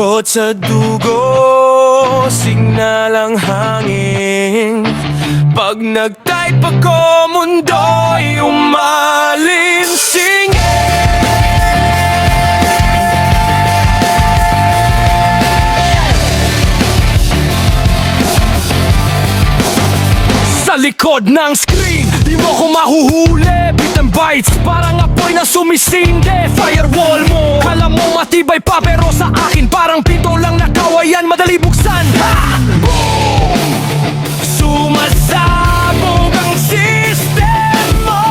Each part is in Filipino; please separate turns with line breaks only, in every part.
Takot sa dugo, signal ang hangin. Pag nag-type ako, mundo'y umalinsingin. Sa likod ng screen, di mo ko mahuhuli. Beat and bites, parang apoy na sumisinde. Firewall mo, kala mo matibay pa, pero sa akin parang pinto lang na kawayan, madali buksan. Ha! Boom! Sumasabog ang system mo.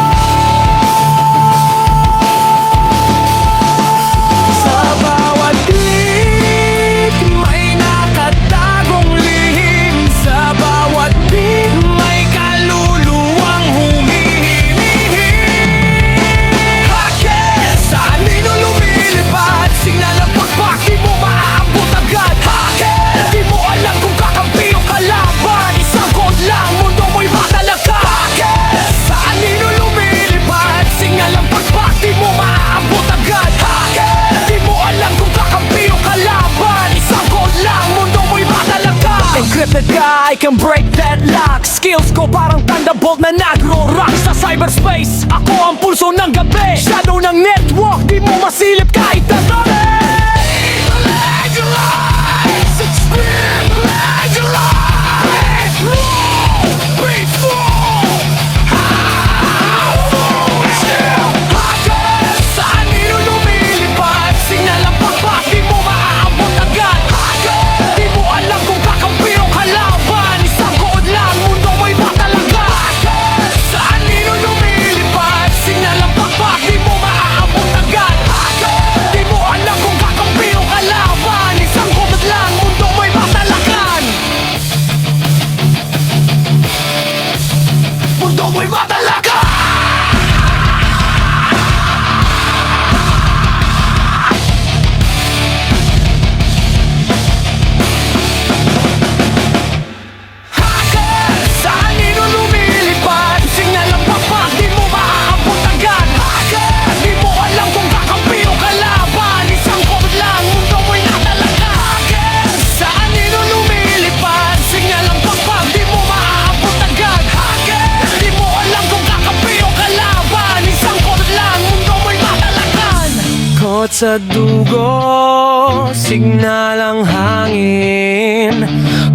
Sa bawat click, may nakatagong lihim. Sa bawat beat, may kaluluwang humihimihim. Hacker, saan nino lumilipad? Signal ang pakpak, di mo maabot agad. Hacker, di mo alam kung kakampi o kalaban. Isang code lang, mundo mo'y matalaka. Hacker, saan nino lumilipad? Signal ang pakpak, di mo maabot agad. Hacker, di mo alam kung kakampi o kalaban. Isang code lang, mundo mo'y matalaka. Encrypted ka, I can break that lock. Skills ko parang thunderbolt na nagro-rock sa cyberspace. Ako ang pulso ng gabi, shadow ng network, di mo masilip kahit tanole. Muy matalaga! Hacker, saan nino lumilipad? Signal ang pakpak, di mo maaabot agad. Hacker, di mo alam kung kakampi o kalaban. Isang code lang, mundo mo'y natalaga. Hacker, saan nino lumilipad? Signal ang pakpak, di mo maaabot agad. Hacker, di mo alam kung kakampi o kalaban. Isang code lang, mundo mo'y matalakan. Kot sa dugo, signal ang hangin.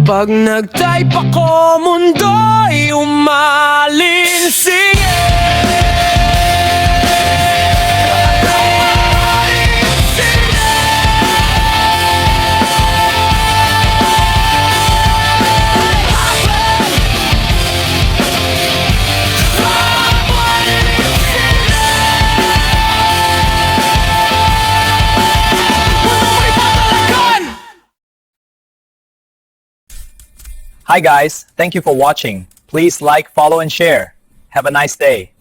Pag nag-type ako, mundo'y
Hi guys, thank you for watching. Please like, follow and share. Have a nice day.